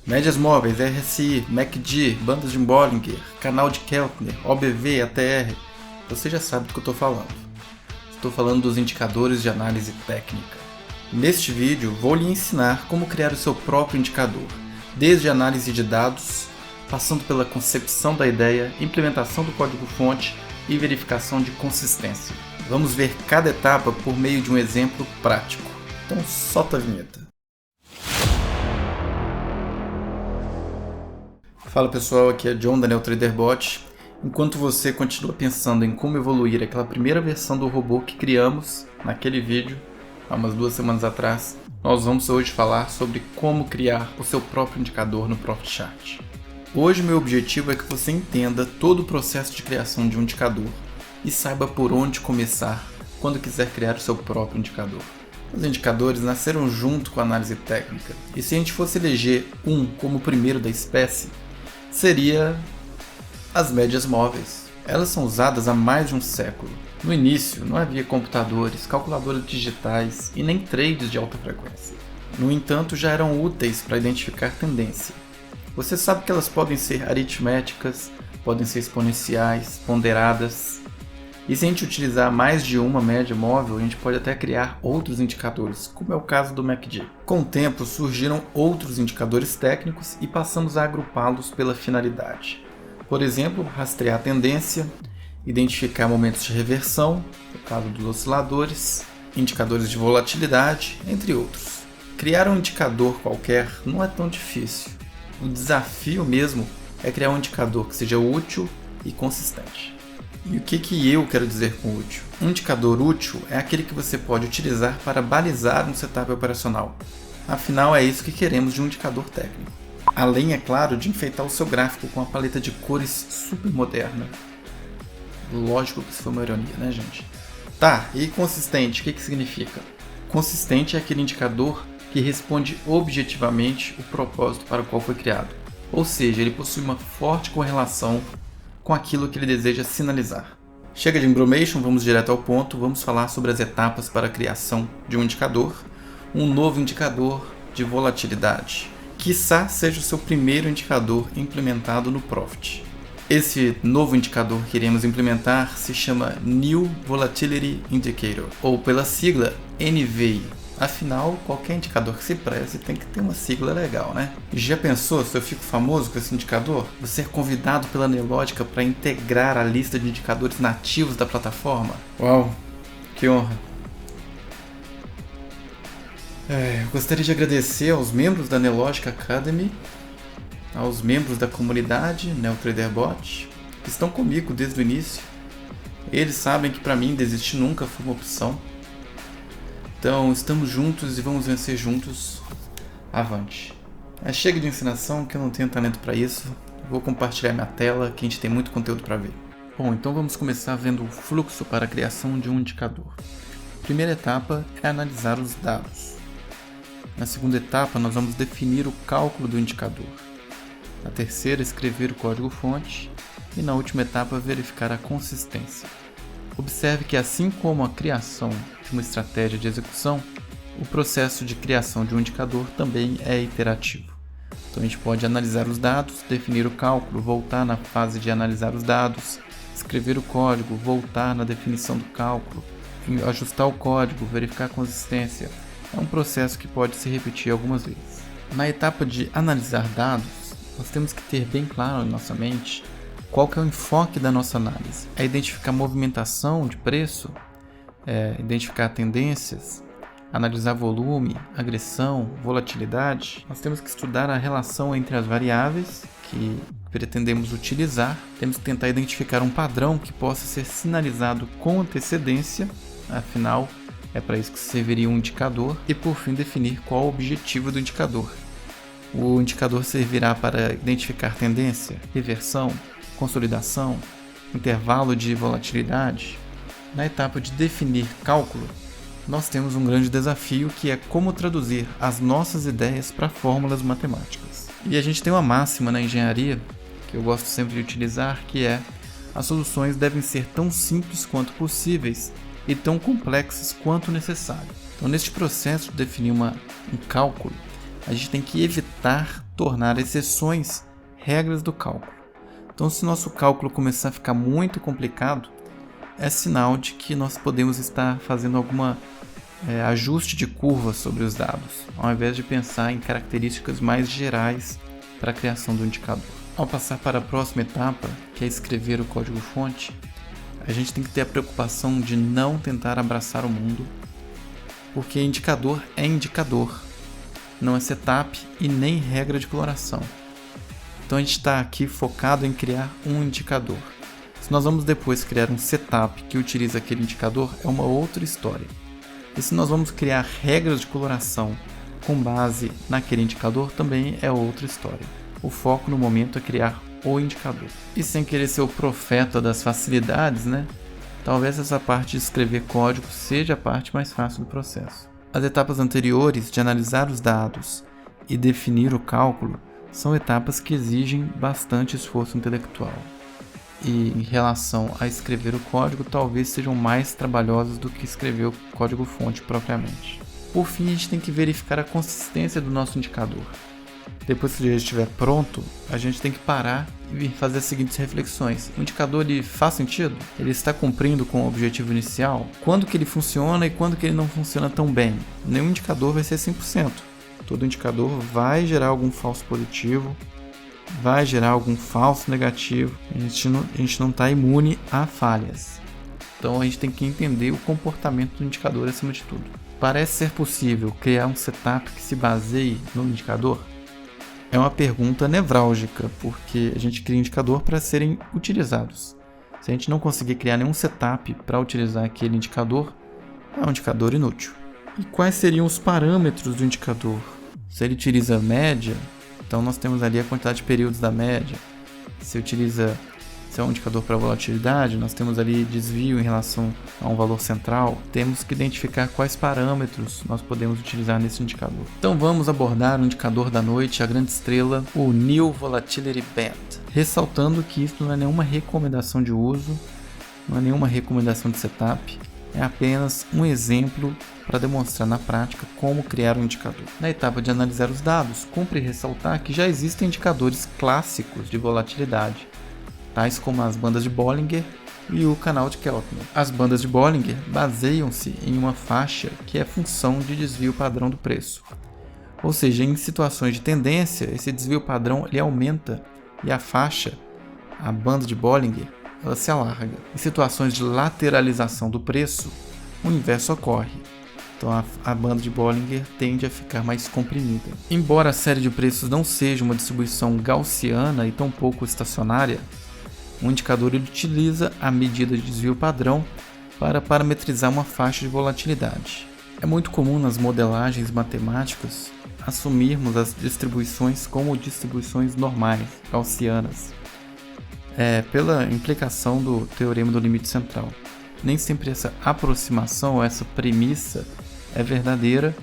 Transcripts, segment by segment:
Médias móveis, RSI, MACD, bandas de Bollinger, canal de Keltner, OBV, ATR. Você já sabe do que eu estou falando. Estou falando dos indicadores de análise técnica. Neste vídeo vou lhe ensinar como criar o seu próprio indicador, desde a análise de dados, passando pela concepção da ideia, implementação do código-fonte e verificação de consistência. Vamos ver cada etapa por meio de um exemplo prático. Então solta a vinheta. Fala pessoal, aqui é John da NeoTraderBot. Enquanto você continua pensando em como evoluir aquela primeira versão do robô que criamos naquele vídeo, há umas 2 semanas atrás, nós vamos hoje falar sobre como criar o seu próprio indicador no Profit Chart. Hoje meu objetivo é que você entenda todo o processo de criação de um indicador e saiba por onde começar quando quiser criar o seu próprio indicador. Os indicadores nasceram junto com a análise técnica, e se a gente fosse eleger um como o primeiro da espécie, seria as médias móveis. Elas são usadas há mais de um século. No início, não havia computadores, calculadoras digitais e nem trades de alta frequência. No entanto, já eram úteis para identificar tendência. Você sabe que elas podem ser aritméticas, podem ser exponenciais, ponderadas. E se a gente utilizar mais de uma média móvel, a gente pode até criar outros indicadores, como é o caso do MACD. Com o tempo surgiram outros indicadores técnicos e passamos a agrupá-los pela finalidade. Por exemplo, rastrear a tendência, identificar momentos de reversão, no caso dos osciladores, indicadores de volatilidade, entre outros. Criar um indicador qualquer não é tão difícil. O desafio mesmo é criar um indicador que seja útil e consistente. E o que eu quero dizer com útil? Um indicador útil é aquele que você pode utilizar para balizar um setup operacional. Afinal, é isso que queremos de um indicador técnico. Além, é claro, de enfeitar o seu gráfico com uma paleta de cores super moderna. Lógico que isso foi uma ironia, né, gente? Tá, e consistente, o que significa? Consistente é aquele indicador que responde objetivamente o propósito para o qual foi criado. Ou seja, ele possui uma forte correlação com aquilo que ele deseja sinalizar. Chega de embromation, vamos direto ao ponto, vamos falar sobre as etapas para a criação de um indicador, um novo indicador de volatilidade. Quiçá seja o seu primeiro indicador implementado no Profit. Esse novo indicador que iremos implementar se chama New Volatility Indicator, ou pela sigla NVI. Afinal, qualquer indicador que se preze tem que ter uma sigla legal, né? Já pensou se eu fico famoso com esse indicador? Vou ser convidado pela Nelogica para integrar a lista de indicadores nativos da plataforma? Uau, que honra! Eu gostaria de agradecer aos membros da Nelogica Academy, aos membros da comunidade NeoTraderBot, que estão comigo desde o início. Eles sabem que para mim desistir nunca foi uma opção. Então, estamos juntos e vamos vencer juntos. Avante. Chega de ensinação, que eu não tenho talento para isso. Vou compartilhar minha tela, que a gente tem muito conteúdo para ver. Bom, então vamos começar vendo o fluxo para a criação de um indicador. A primeira etapa é analisar os dados. Na segunda etapa, nós vamos definir o cálculo do indicador. Na terceira, escrever o código-fonte. E na última etapa, verificar a consistência. Observe que, assim como a criação de uma estratégia de execução, o processo de criação de um indicador também é iterativo. Então a gente pode analisar os dados, definir o cálculo, voltar na fase de analisar os dados, escrever o código, voltar na definição do cálculo, ajustar o código, verificar a consistência. É um processo que pode se repetir algumas vezes. Na etapa de analisar dados, nós temos que ter bem claro em nossa mente qual que é o enfoque da nossa análise. É identificar movimentação de preço, identificar tendências, analisar volume, agressão, volatilidade. Nós temos que estudar a relação entre as variáveis que pretendemos utilizar. Temos que tentar identificar um padrão que possa ser sinalizado com antecedência, afinal é para isso que serviria um indicador. E por fim, definir qual o objetivo do indicador. O indicador servirá para identificar tendência, reversão, consolidação, intervalo de volatilidade. Na etapa de definir cálculo, nós temos um grande desafio que é como traduzir as nossas ideias para fórmulas matemáticas. E a gente tem uma máxima na engenharia, que eu gosto sempre de utilizar, que é: as soluções devem ser tão simples quanto possíveis e tão complexas quanto necessário. Então, neste processo de definir um cálculo, a gente tem que evitar tornar exceções regras do cálculo. Então, se nosso cálculo começar a ficar muito complicado, é sinal de que nós podemos estar fazendo algum ajuste de curva sobre os dados, ao invés de pensar em características mais gerais para a criação do indicador. Ao passar para a próxima etapa, que é escrever o código-fonte, a gente tem que ter a preocupação de não tentar abraçar o mundo, porque indicador é indicador, não é setup e nem regra de coloração. Então a gente está aqui focado em criar um indicador. Se nós vamos depois criar um setup que utiliza aquele indicador, é uma outra história. E se nós vamos criar regras de coloração com base naquele indicador, também é outra história. O foco no momento é criar o indicador. E sem querer ser o profeta das facilidades, talvez essa parte de escrever código seja a parte mais fácil do processo. As etapas anteriores de analisar os dados e definir o cálculo são etapas que exigem bastante esforço intelectual. E em relação a escrever o código, talvez sejam mais trabalhosas do que escrever o código-fonte propriamente. Por fim, a gente tem que verificar a consistência do nosso indicador. Depois que ele estiver pronto, a gente tem que parar e fazer as seguintes reflexões. O indicador ele faz sentido? Ele está cumprindo com o objetivo inicial? Quando que ele funciona e quando que ele não funciona tão bem? Nenhum indicador vai ser 100%. Todo indicador vai gerar algum falso positivo, vai gerar algum falso negativo. A gente não está imune a falhas. Então a gente tem que entender o comportamento do indicador acima de tudo. Parece ser possível criar um setup que se baseie no indicador? É uma pergunta nevrálgica, porque a gente cria indicador para serem utilizados. Se a gente não conseguir criar nenhum setup para utilizar aquele indicador, é um indicador inútil. E quais seriam os parâmetros do indicador? Se ele utiliza média, então nós temos ali a quantidade de períodos da média. Se é um indicador para volatilidade, nós temos ali desvio em relação a um valor central. Temos que identificar quais parâmetros nós podemos utilizar nesse indicador. Então vamos abordar o indicador da noite, a grande estrela, o New Volatility Band. Ressaltando que isso não é nenhuma recomendação de uso, não é nenhuma recomendação de setup, é apenas um exemplo para demonstrar na prática como criar um indicador. Na etapa de analisar os dados, cumpre ressaltar que já existem indicadores clássicos de volatilidade, tais como as bandas de Bollinger e o canal de Keltner. As bandas de Bollinger baseiam-se em uma faixa que é função de desvio padrão do preço. Ou seja, em situações de tendência, esse desvio padrão ele aumenta e a faixa, a banda de Bollinger, ela se alarga. Em situações de lateralização do preço, o inverso ocorre. Então a banda de Bollinger tende a ficar mais comprimida. Embora a série de preços não seja uma distribuição gaussiana e tampouco estacionária, o indicador ele utiliza a medida de desvio padrão para parametrizar uma faixa de volatilidade. É muito comum nas modelagens matemáticas assumirmos as distribuições como distribuições normais, gaussianas, pela implicação do teorema do limite central. Nem sempre essa aproximação ou essa premissa é verdadeira,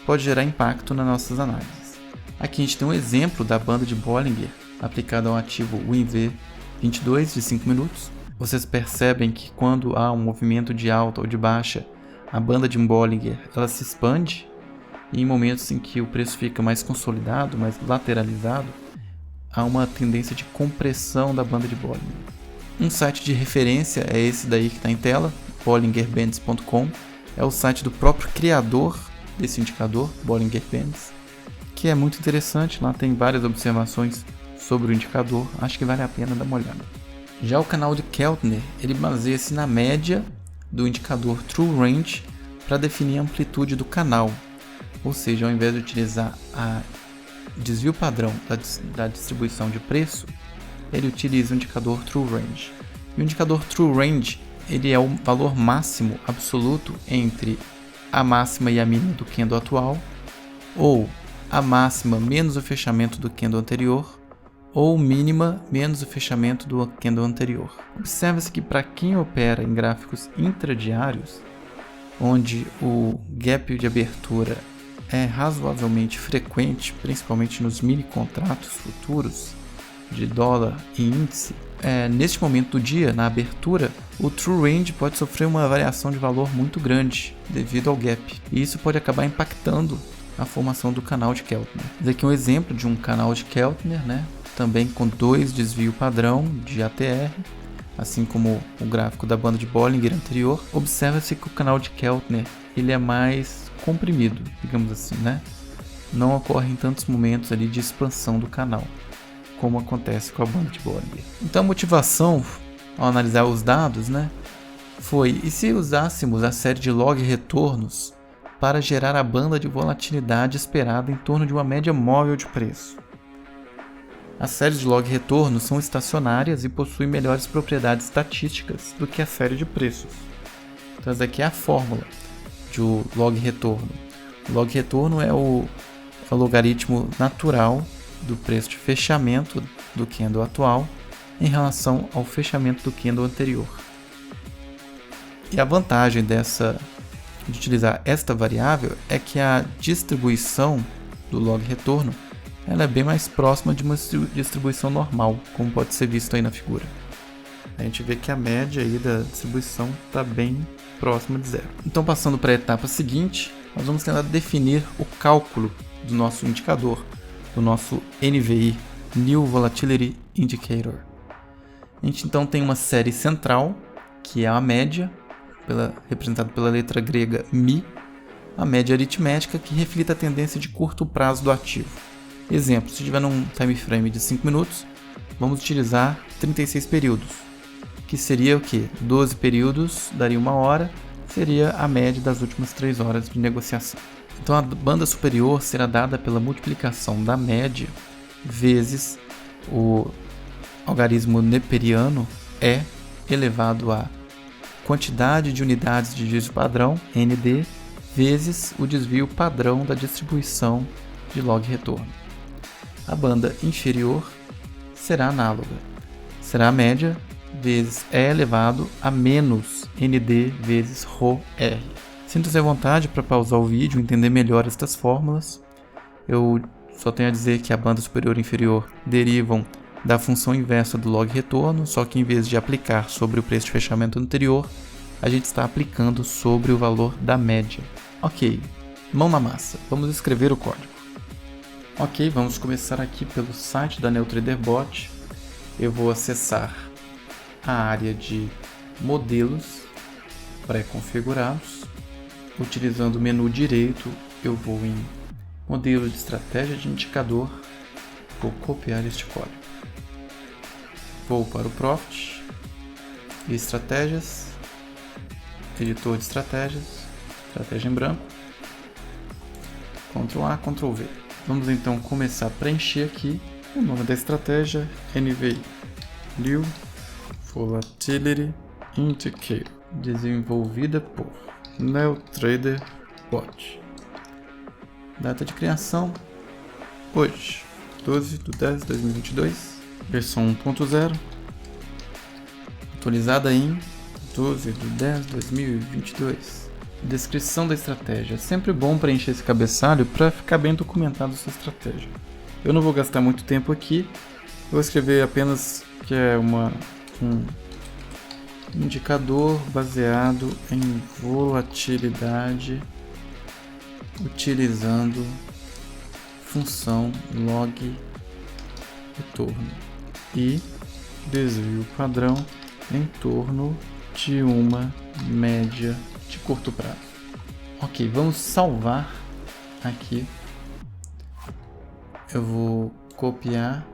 pode gerar impacto nas nossas análises. Aqui a gente tem um exemplo da banda de Bollinger aplicada ao ativo WinV22 de 5 minutos. Vocês percebem que quando há um movimento de alta ou de baixa, a banda de Bollinger ela se expande, e em momentos em que o preço fica mais consolidado, mais lateralizado, há uma tendência de compressão da banda de Bollinger. Um site de referência é esse daí que está em tela, bollingerbands.com, é o site do próprio criador desse indicador, Bollinger Bands, que é muito interessante, lá tem várias observações sobre o indicador, acho que vale a pena dar uma olhada. Já o canal de Keltner, ele baseia-se na média do indicador True Range para definir a amplitude do canal, ou seja, ao invés de utilizar a desvio padrão da distribuição de preço, ele utiliza o indicador True Range. E o indicador True Range ele é o valor máximo absoluto entre a máxima e a mínima do candle atual, ou a máxima menos o fechamento do candle anterior, ou mínima menos o fechamento do candle anterior. Observa-se que para quem opera em gráficos intradiários, onde o gap de abertura é razoavelmente frequente, principalmente nos mini contratos futuros de dólar e índice, neste momento do dia, na abertura, o True Range pode sofrer uma variação de valor muito grande devido ao gap, e isso pode acabar impactando a formação do canal de Keltner. Esse aqui é um exemplo de um canal de Keltner, né? Também com 2 desvio padrão de ATR, assim como o gráfico da banda de Bollinger anterior. Observa-se que o canal de Keltner ele é mais comprimido, digamos assim, né? Não ocorrem tantos momentos ali de expansão do canal, como acontece com a banda de Bollinger. Então a motivação, ao analisar os dados, né, foi: e se usássemos a série de log retornos para gerar a banda de volatilidade esperada em torno de uma média móvel de preço? As séries de log retorno são estacionárias e possuem melhores propriedades estatísticas do que a série de preços. Então essa aqui é a fórmula do log retorno. O log retorno é o logaritmo natural do preço de fechamento do candle atual em relação ao fechamento do candle anterior. E a vantagem de utilizar esta variável é que a distribuição do log retorno ela é bem mais próxima de uma distribuição normal, como pode ser visto aí na figura. A gente vê que a média aí da distribuição está bem próxima de zero. Então, passando para a etapa seguinte, nós vamos tentar definir o cálculo do nosso indicador, do nosso NVI, New Volatility Indicator. A gente então tem uma série central, que é a média, representada pela letra grega Mi, a média aritmética que reflete a tendência de curto prazo do ativo. Exemplo, se tiver num time frame de 5 minutos, vamos utilizar 36 períodos, que seria o quê? 12 períodos daria 1 hora, seria a média das últimas 3 horas de negociação. Então a banda superior será dada pela multiplicação da média vezes o algarismo neperiano E elevado a quantidade de unidades de desvio padrão, ND, vezes o desvio padrão da distribuição de log retorno. A banda inferior será análoga. Será a média vezes E elevado a menos ND vezes ρR. Sinta-se à vontade para pausar o vídeo e entender melhor estas fórmulas. Eu só tenho a dizer que a banda superior e inferior derivam da função inversa do log retorno, só que em vez de aplicar sobre o preço de fechamento anterior, a gente está aplicando sobre o valor da média. Ok, mão na massa, vamos escrever o código. Ok, vamos começar aqui pelo site da NeoTraderBot. Eu vou acessar a área de modelos pré-configurados. Utilizando o menu direito, eu vou em modelo de estratégia de indicador, vou copiar este código. Vou para o Profit, Estratégias, Editor de Estratégias, Estratégia em branco, Ctrl A, Ctrl V. Vamos então começar a preencher aqui o nome da estratégia, NVI, New Volatility Indicator, desenvolvida por NeoTraderBot. Data de criação, hoje, 12/10/2022, versão 1.0, atualizada em 12/10/2022. Descrição da estratégia. É sempre bom preencher esse cabeçalho para ficar bem documentado a sua estratégia. Eu não vou gastar muito tempo aqui, eu vou escrever apenas que é um indicador baseado em volatilidade utilizando função log retorno e desvio padrão em torno de uma média de curto prazo. Ok, vamos salvar aqui. Eu vou copiar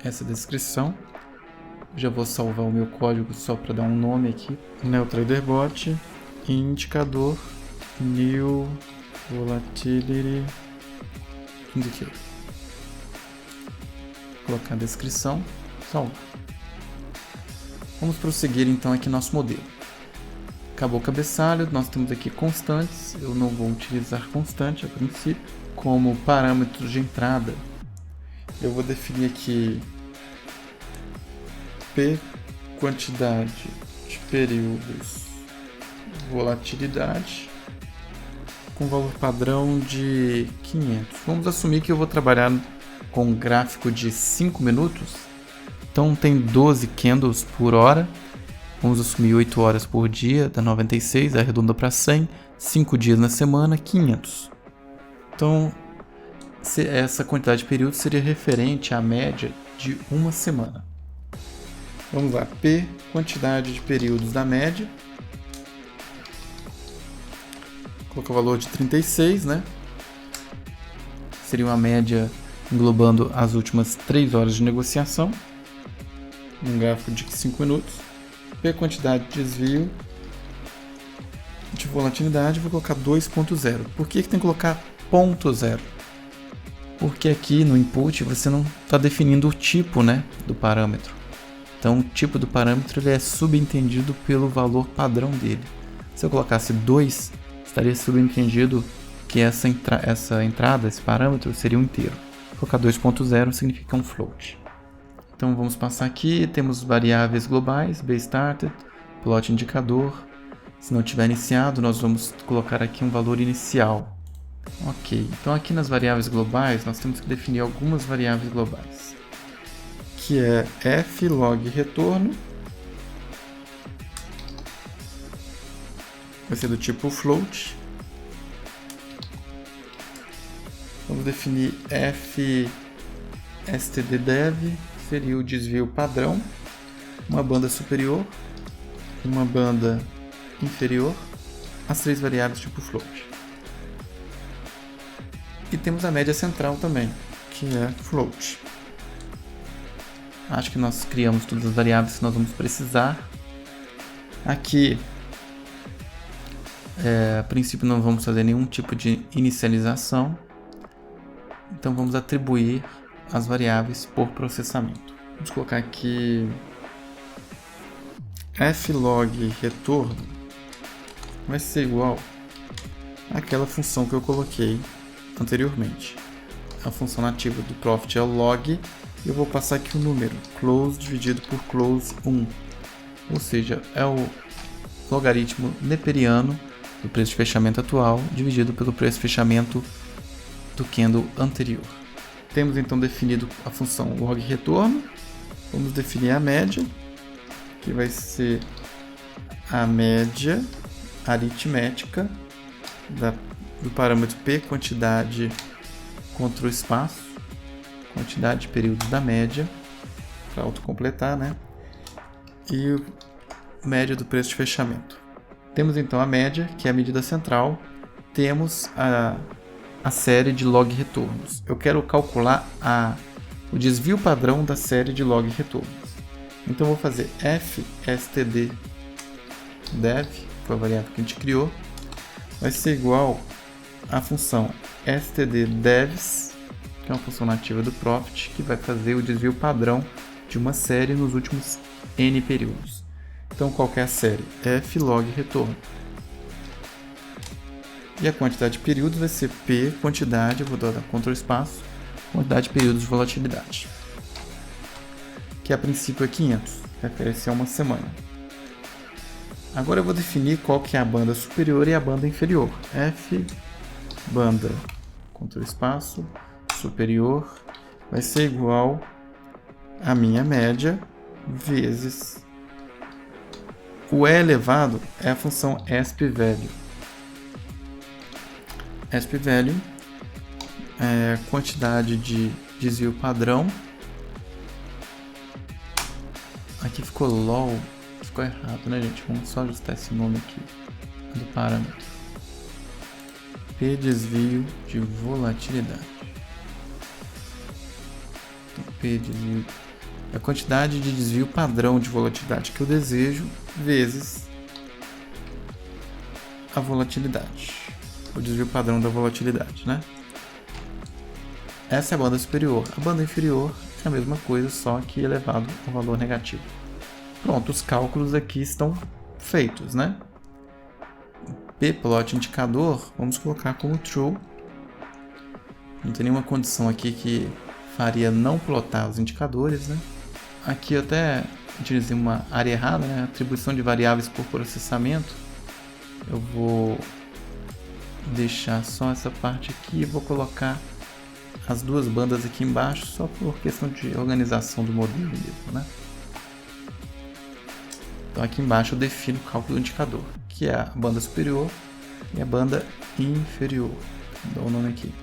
essa descrição. Já vou salvar o meu código só para dar um nome aqui. NeoTraderBot, indicador New Volatility Indicator. Vou colocar a descrição, salvar. Vamos prosseguir então aqui nosso modelo. Acabou o cabeçalho, nós temos aqui constantes. Eu não vou utilizar constante a princípio. Como parâmetros de entrada, eu vou definir aqui P, quantidade de períodos, volatilidade, com valor padrão de 500. Vamos assumir que eu vou trabalhar com um gráfico de 5 minutos. Então tem 12 candles por hora. Vamos assumir 8 horas por dia, dá 96, arredonda para 100, 5 dias na semana, 500. Então, essa quantidade de períodos seria referente à média de uma semana. Vamos lá, P, quantidade de períodos da média. Vou colocar o valor de 36, né? Seria uma média englobando as últimas 3 horas de negociação. Um gráfico de 5 minutos. P, quantidade de desvio de volatilidade, vou colocar 2.0. Por que tem que colocar 0.0? Porque aqui no input você não está definindo o tipo, né, do parâmetro. Então o tipo do parâmetro ele é subentendido pelo valor padrão dele. Se eu colocasse 2, estaria subentendido que essa entrada, esse parâmetro, seria um inteiro. Colocar 2.0 significa um float. Então vamos passar aqui, temos variáveis globais, bStarted, plot indicador. Se não tiver iniciado, nós vamos colocar aqui um valor inicial. Ok, então aqui nas variáveis globais, nós temos que definir algumas variáveis globais. Que é f log retorno. Vai ser do tipo float. Vamos definir f stddev, seria o desvio padrão. Uma banda superior, uma banda inferior, as 3 variáveis tipo float. E temos a média central também, que é float. Acho que nós criamos todas as variáveis que nós vamos precisar. Aqui, a princípio não vamos fazer nenhum tipo de inicialização. Então vamos atribuir as variáveis por processamento. Vamos colocar aqui flog retorno vai ser igual àquela função que eu coloquei anteriormente. A função nativa do profit é o log, e eu vou passar aqui o número close dividido por close 1, ou seja, é o logaritmo neperiano do preço de fechamento atual dividido pelo preço de fechamento do candle anterior. Temos então definido a função log retorno. Vamos definir a média, que vai ser a média aritmética do parâmetro P, quantidade contra o espaço, quantidade de períodos da média, para autocompletar, né? E média do preço de fechamento. Temos então a média, que é a medida central. Temos a série de log retornos. Eu quero calcular o desvio padrão da série de log retornos. Então eu vou fazer fstddev, que foi a variável que a gente criou, vai ser igual à função stddevs, que é uma função nativa do profit, que vai fazer o desvio padrão de uma série nos últimos n períodos. Então qual que é a série? flog retorno. E a quantidade de períodos vai ser P, quantidade, eu vou dar contra o espaço, quantidade de períodos de volatilidade. Que a princípio é 500, refere-se a uma semana. Agora eu vou definir qual que é a banda superior e a banda inferior. F, banda contra o espaço, superior, vai ser igual a minha média vezes o E elevado é a função SPValue. SPValue é quantidade de desvio padrão. Aqui ficou LOL, ficou errado, né, gente? Vamos só ajustar esse nome aqui do parâmetro. P, desvio de volatilidade. Então, P, desvio é a quantidade de desvio padrão de volatilidade que eu desejo vezes a volatilidade. O desvio padrão da volatilidade, né? Essa é a banda superior. A banda inferior é a mesma coisa, só que elevado ao valor negativo. Pronto, os cálculos aqui estão feitos, né? P-plot indicador, vamos colocar como true. Não tem nenhuma condição aqui que faria não plotar os indicadores, né? Aqui eu até utilizei uma área errada, né? Atribuição de variáveis por processamento. Eu vou deixar só essa parte aqui e vou colocar as duas bandas aqui embaixo só por questão de organização do modelo mesmo, né? Então aqui embaixo eu defino o cálculo do indicador, que é a banda superior e a banda inferior. Dou o nome aqui.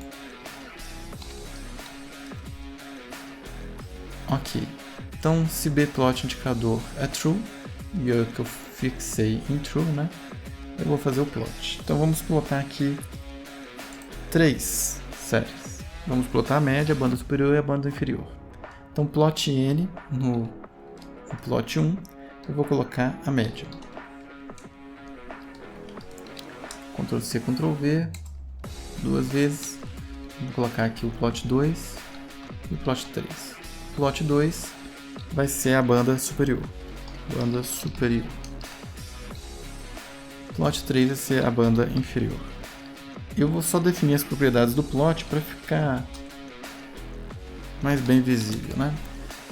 Ok. Então, se bplot indicador é true, e eu que eu fixei em true, né? Eu vou fazer o plot. Então, vamos plotar aqui 3 séries. Vamos plotar a média, a banda superior e a banda inferior. Então, plot N no plot 1, eu vou colocar a média. Ctrl C, Ctrl V, 2 vezes. Vou colocar aqui o plot 2 e o plot 3. Plot 2 vai ser a banda superior. Banda superior. Plot 3 vai ser a banda inferior. Eu vou só definir as propriedades do plot para ficar mais bem visível, né?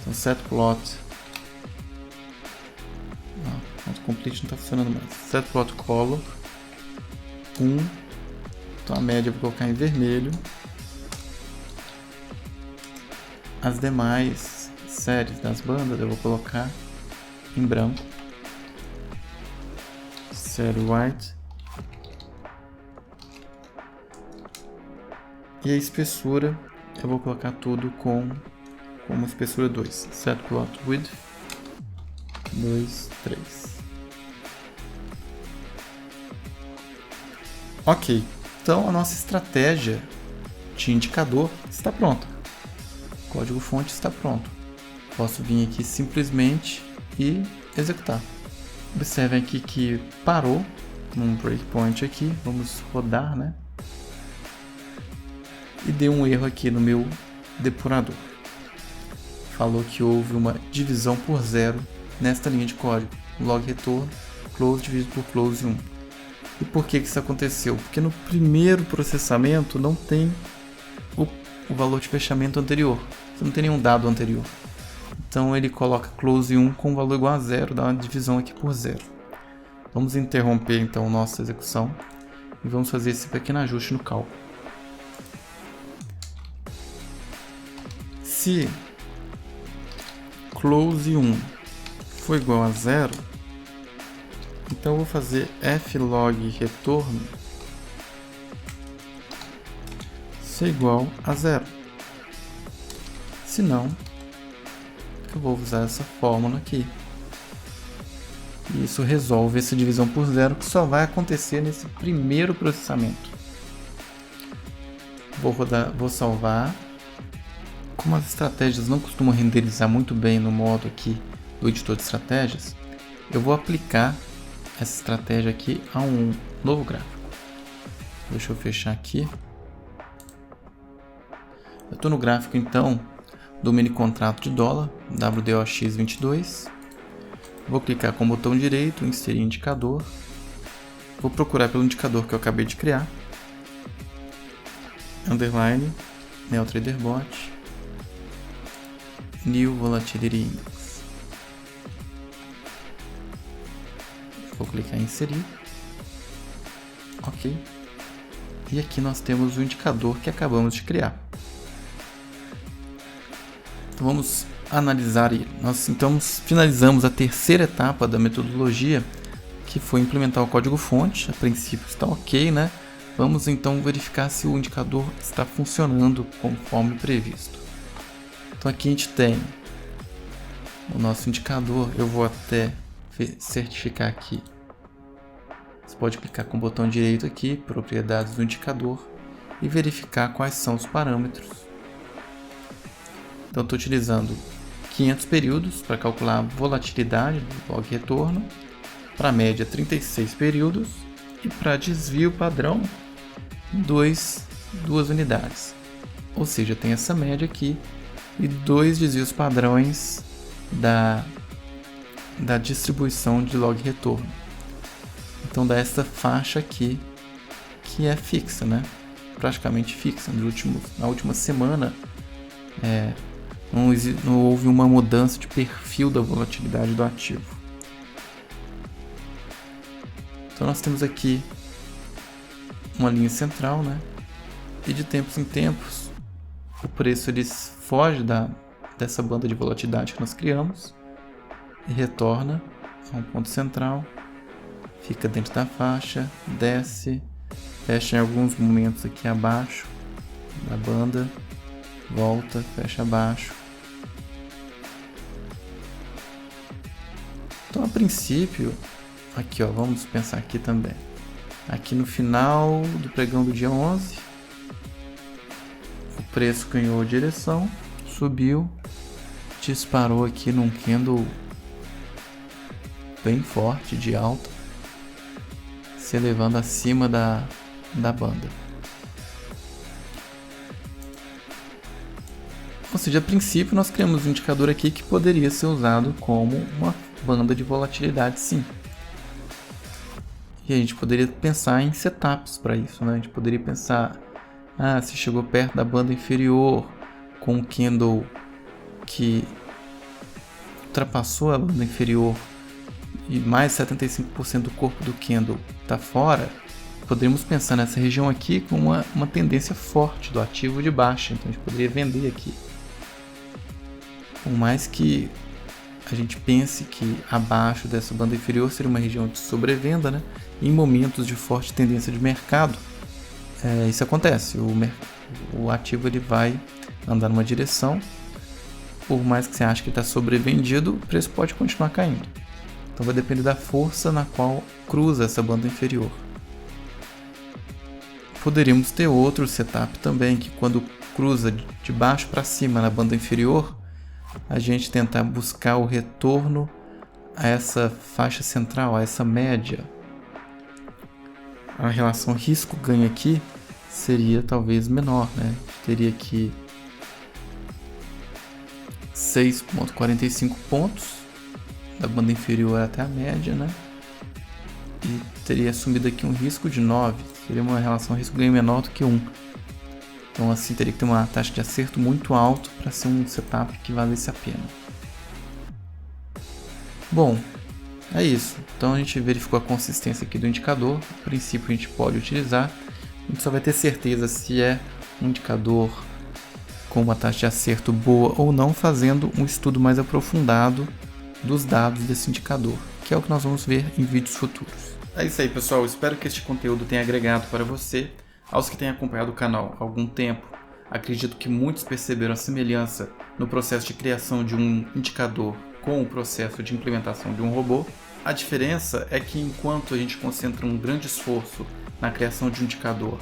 Então, set plot. Complete não está funcionando mais. Set plot color 1. Então a média eu vou colocar em vermelho. As demais séries das bandas eu vou colocar em branco. Série white. E a espessura eu vou colocar tudo como espessura 2. Set plot width 2, 3. Ok, então a nossa estratégia de indicador está pronta. O código-fonte está pronto. Posso vir aqui simplesmente e executar. Observem aqui que parou num breakpoint aqui. Vamos rodar, né? E deu um erro aqui no meu depurador. Falou que houve uma divisão por 0 nesta linha de código. Log retorno, close dividido por close 1. E por que isso aconteceu? Porque no primeiro processamento não tem o valor de fechamento anterior. Você não tem nenhum dado anterior. Então ele coloca close 1 com valor igual a 0, dá uma divisão aqui por 0. Vamos interromper então nossa execução e vamos fazer esse pequeno ajuste no cálculo. Se close 1 for igual a 0, então eu vou fazer flog retorno ser igual a 0. Se não, eu vou usar essa fórmula aqui. E isso resolve essa divisão por 0 que só vai acontecer nesse primeiro processamento. Vou salvar. Como as estratégias não costumam renderizar muito bem no modo aqui do editor de estratégias, eu vou aplicar essa estratégia aqui a um novo gráfico. Deixa eu fechar aqui. Eu estou no gráfico então do mini contrato de dólar, WDOX22. Vou clicar com o botão direito, inserir indicador. Vou procurar pelo indicador que eu acabei de criar. Underline, NeoTraderBot, New Volatility Index. Vou clicar em inserir. Ok. E aqui nós temos o indicador que acabamos de criar. Então vamos analisar ele. Nós então finalizamos a terceira etapa da metodologia, que foi implementar o código-fonte. A princípio está ok, né? Vamos então verificar se o indicador está funcionando conforme previsto. Então aqui a gente tem o nosso indicador. Eu vou até certificar aqui. Você pode clicar com o botão direito aqui, propriedades do indicador, e verificar quais são os parâmetros. Então estou utilizando 500 períodos para calcular a volatilidade do log retorno, para a média 36 períodos e para desvio padrão 2 unidades. Ou seja, tem essa média aqui e 2 desvios padrões da distribuição de log retorno. Então dá essa faixa aqui que é fixa, né? Praticamente fixa. Na última semana não houve uma mudança de perfil da volatilidade do ativo. Então nós temos aqui uma linha central, né? E de tempos em tempos o preço ele foge dessa banda de volatilidade que nós criamos e retorna a um ponto central, fica dentro da faixa, desce, fecha em alguns momentos aqui abaixo da banda, volta, fecha abaixo Então, a princípio, aqui ó, vamos pensar aqui também. Aqui no final do pregão do dia 11, o preço ganhou direção, subiu, disparou aqui num candle bem forte de alta, se elevando acima da banda. Ou seja, a princípio nós criamos um indicador aqui que poderia ser usado como uma banda de volatilidade, sim. E a gente poderia pensar em setups para isso, né? A gente poderia pensar, se chegou perto da banda inferior com um candle que ultrapassou a banda inferior e mais 75% do corpo do candle está fora, poderíamos pensar nessa região aqui com uma tendência forte do ativo de baixa, então a gente poderia vender aqui. Por mais que a gente pense que abaixo dessa banda inferior seria uma região de sobrevenda, né? Em momentos de forte tendência de mercado, isso acontece. O ativo ele vai andar numa direção, por mais que você ache que está sobrevendido, o preço pode continuar caindo. Então vai depender da força na qual cruza essa banda inferior. Poderíamos ter outro setup também, que quando cruza de baixo para cima na banda inferior, a gente tentar buscar o retorno a essa faixa central, a essa média. A relação risco-ganho aqui seria talvez menor, né? Teria aqui 6,45 pontos da banda inferior até a média, né? E teria assumido aqui um risco de 9, seria uma relação risco-ganho menor do que 1. Então assim teria que ter uma taxa de acerto muito alta para ser um setup que valesse a pena. Bom, é isso. Então a gente verificou a consistência aqui do indicador. A princípio a gente pode utilizar. A gente só vai ter certeza se é um indicador com uma taxa de acerto boa ou não, fazendo um estudo mais aprofundado dos dados desse indicador, que é o que nós vamos ver em vídeos futuros. É isso aí, pessoal. Espero que este conteúdo tenha agregado para você. Aos que têm acompanhado o canal há algum tempo, acredito que muitos perceberam a semelhança no processo de criação de um indicador com o processo de implementação de um robô. A diferença é que enquanto a gente concentra um grande esforço na criação de um indicador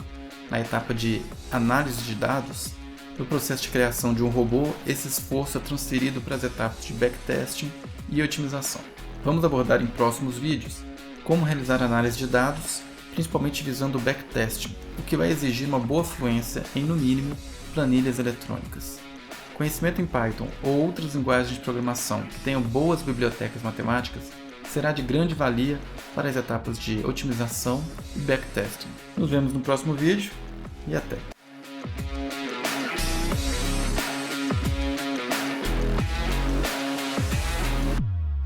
na etapa de análise de dados, no processo de criação de um robô, esse esforço é transferido para as etapas de backtesting e otimização. Vamos abordar em próximos vídeos como realizar análise de dados, principalmente visando o backtesting, o que vai exigir uma boa fluência em, no mínimo, planilhas eletrônicas. Conhecimento em Python ou outras linguagens de programação que tenham boas bibliotecas matemáticas será de grande valia para as etapas de otimização e backtesting. Nos vemos no próximo vídeo e até!